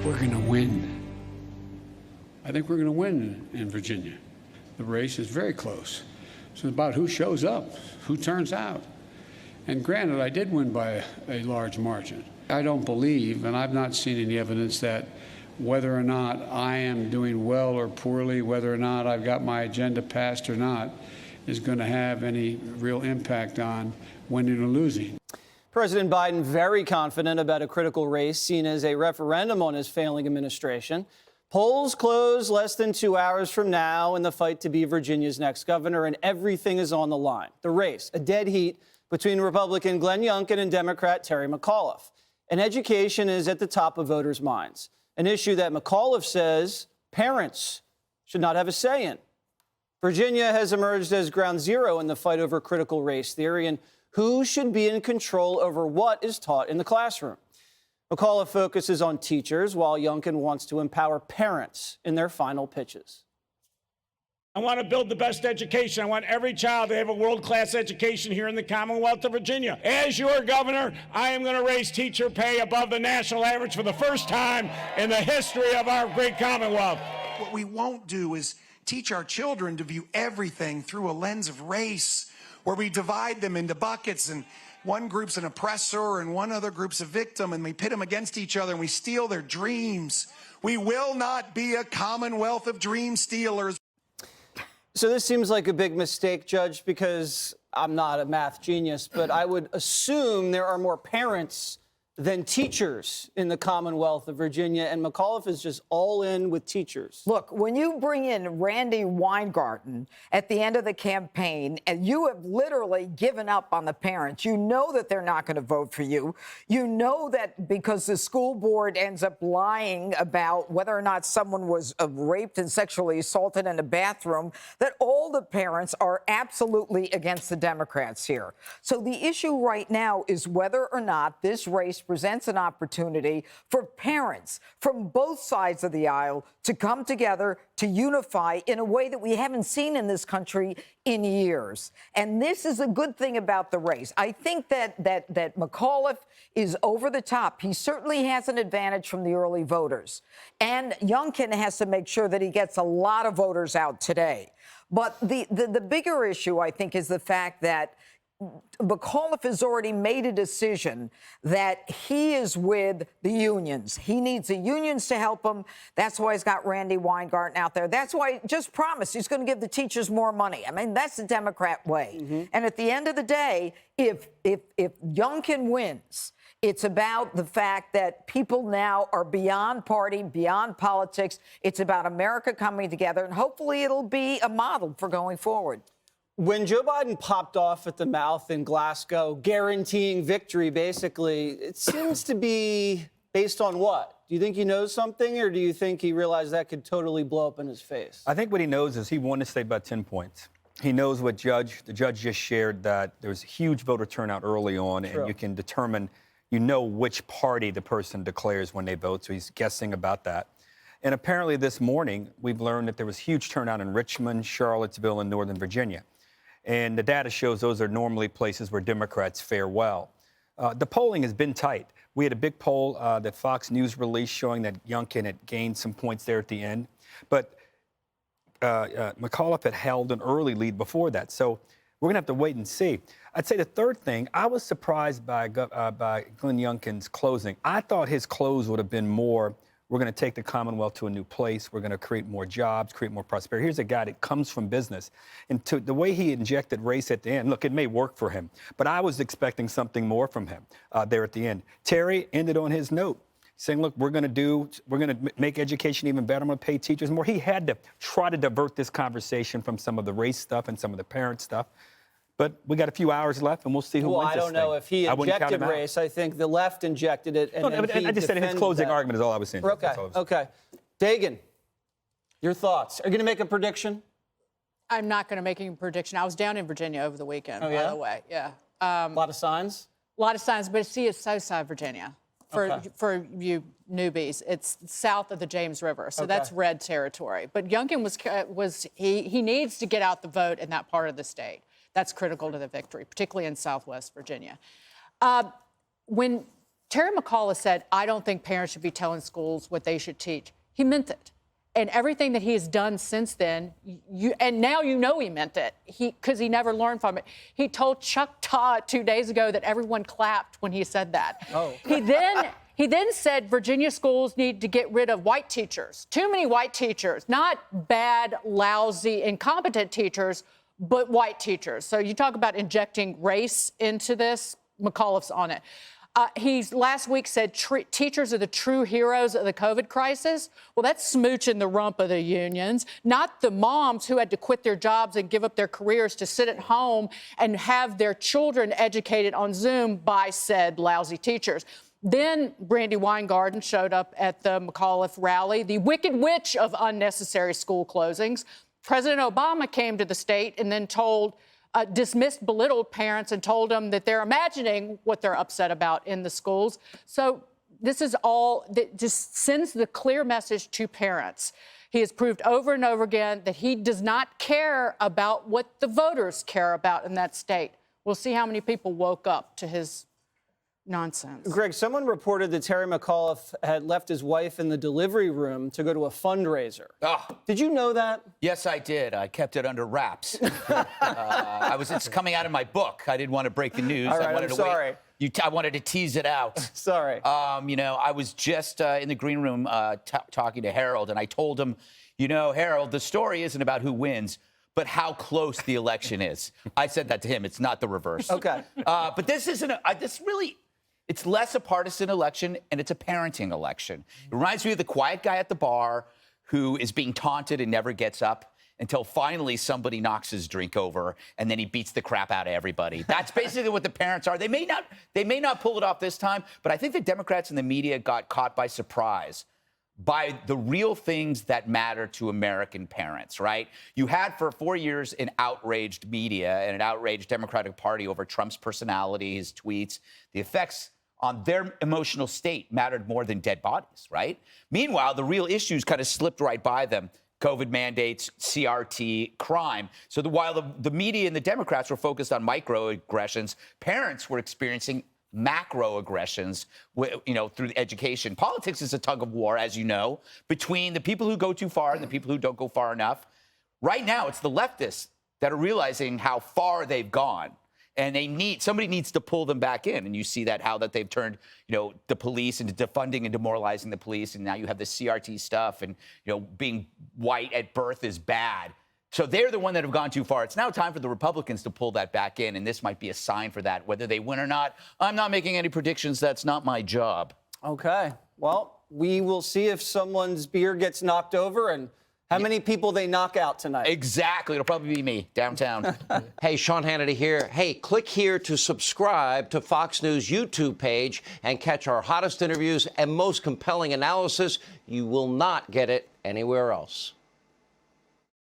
we're going to win. I think we're going to win in Virginia. The race is very close. It's about who shows up, who turns out. And granted, I did win by a large margin. I don't believe, and I've not seen any evidence that whether or not I am doing well or poorly, whether or not I've got my agenda passed or not, is going to have any real impact on winning or losing. President Biden very confident about a critical race seen as a referendum on his failing administration. Polls close less than 2 hours from now in the fight to be Virginia's next governor, and everything is on the line. The race, a dead heat between Republican Glenn Youngkin and Democrat Terry McAuliffe. And education is at the top of voters' minds, an issue that McAuliffe says parents should not have a say in. Virginia has emerged as ground zero in the fight over critical race theory and who should be in control over what is taught in the classroom. McAuliffe focuses on teachers, while Youngkin wants to empower parents in their final pitches. I want to build the best education. I want every child to have a world-class education here in the Commonwealth of Virginia. As your governor, I am going to raise teacher pay above the national average for the first time in the history of our great Commonwealth. What we won't do is teach our children to view everything through a lens of race, where we divide them into buckets and one group's an oppressor and one other group's a victim, and we pit them against each other and we steal their dreams. We will not be a commonwealth of dream stealers. So this seems like a big mistake, Judge, because I'm not a math genius, but I would assume there are more parents than teachers in the Commonwealth of Virginia, and McAuliffe is just all in with teachers. Look, when you bring in Randy Weingarten at the end of the campaign and you have literally given up on the parents, you know that they're not going to vote for you. You know that because the school board ends up lying about whether or not someone was raped and sexually assaulted in a bathroom, that all the parents are absolutely against the Democrats here. So the issue right now is whether or not this race presents an opportunity for parents from both sides of the aisle to come together, to unify in a way that we haven't seen in this country in years. And this is a good thing about the race. I think that McAuliffe is over the top. He certainly has an advantage from the early voters. And Youngkin has to make sure that he gets a lot of voters out today. But the bigger issue, I think, is the fact that McAuliffe has already made a decision that he is with the unions. He needs the unions to help him. That's why he's got Randy Weingarten out there. That's why he just promised he's going to give the teachers more money. I mean, that's the Democrat way. And at the end of the day, if Youngkin wins, it's about the fact that people now are beyond party, beyond politics. It's about America coming together, and hopefully it'll be a model for going forward. When Joe Biden popped off at the mouth in Glasgow, guaranteeing victory, basically, it seems to be based on what? Do you think he knows something, or do you think he realized that could totally blow up in his face? I think what he knows is he won the state by 10 points. He knows what the judge just shared, that there was huge voter turnout early on, True. and you can determine, you know, which party the person declares when they vote, so he's guessing about that. And apparently this morning, we've learned that there was huge turnout in Richmond, Charlottesville, and Northern Virginia. And the data shows those are normally places where Democrats fare well. The polling has been tight. We had a big poll that Fox News released showing that Youngkin had gained some points there at the end. But McAuliffe had held an early lead before that. So we're going to have to wait and see. I'd say the third thing, I was surprised by Glenn Youngkin's closing. I thought his close would have been more, we're going to take the Commonwealth to a new place. We're going to create more jobs, create more prosperity. Here's a guy that comes from business. And to the way he injected race at the end, look, it may work for him, but I was expecting something more from him there at the end. Terry ended on his note, saying, look, we're going to make education even better. I'm going to pay teachers more. He had to try to divert this conversation from some of the race stuff and some of the parent stuff. But we got a few hours left, and we'll see who wins this thing. Well, I don't know if he injected race. I think the left injected it, and I just said his closing argument is all I was saying. Okay. Dagan, your thoughts? Are you going to make a prediction? I'm not going to make a prediction. I was down in Virginia over the weekend, by the way. Yeah. A lot of signs? A lot of signs, but see, it's Southside Virginia. For you newbies, it's south of the James River, so that's red territory. But Youngkin he needs to get out the vote in that part of the state. That's critical to the victory, particularly in Southwest Virginia. When Terry McAuliffe said, I don't think parents should be telling schools what they should teach. He meant it. And everything that he has done since then, and now you know he meant it, because he never learned from it. He told Chuck Todd 2 days ago that everyone clapped when he said that. Oh. He then said Virginia schools need to get rid of white teachers. Too many white teachers, not bad, lousy, incompetent teachers, but white teachers. So you talk about injecting race into this, McAuliffe's on it. He's last week said teachers are the true heroes of the COVID crisis. Well, that's smooching the rump of the unions, not the moms who had to quit their jobs and give up their careers to sit at home and have their children educated on Zoom by said lousy teachers. Then Brandy Weingarten showed up at the McAuliffe rally, the wicked witch of unnecessary school closings. President Obama came to the state and then dismissed, belittled parents and told them that they're imagining what they're upset about in the schools. So this is all that just sends the clear message to parents. He has proved over and over again that he does not care about what the voters care about in that state. We'll see how many people woke up to his nonsense. Greg, someone reported that Terry McAuliffe had left his wife in the delivery room to go to a fundraiser. Oh. Did you know that? Yes, I did. I kept it under wraps. It's coming out of my book. I didn't want to break the news. All right, I'm sorry. I wanted to tease it out. Sorry. I was just in the green room talking to Harold, and I told him, Harold, the story isn't about who wins, but how close the election is. I said that to him. It's not the reverse. Okay. But this isn't it's less a partisan election, and it's a parenting election. It reminds me of the quiet guy at the bar who is being taunted and never gets up until finally somebody knocks his drink over, and then he beats the crap out of everybody. That's basically what the parents are. They may not pull it off this time, but I think the Democrats and the media got caught by surprise by the real things that matter to American parents, right? You had for 4 years an outraged media and an outraged Democratic Party over Trump's personality, his tweets. The effects on their emotional state mattered more than dead bodies, right? Meanwhile, the real issues kind of slipped right by them. COVID mandates, CRT, crime. So while the media and the Democrats were focused on microaggressions, parents were experiencing macroaggressions, through education. Politics is a tug of war, as you know, between the people who go too far and the people who don't go far enough. Right now, it's the leftists that are realizing how far they've gone. And somebody needs to pull them back in. And you see how they've turned, the police into defunding and demoralizing the police. And now you have the CRT stuff and, being white at birth is bad. So they're the one that have gone too far. It's now time for the Republicans to pull that back in. And this might be a sign for that. Whether they win or not, I'm not making any predictions. That's not my job. Okay. Well, we will see if someone's beer gets knocked over and how many people they knock out tonight. Exactly. It'll probably be me downtown. Hey, Sean Hannity here. Hey, click here to subscribe to Fox News YouTube page and catch our hottest interviews and most compelling analysis. You will not get it anywhere else.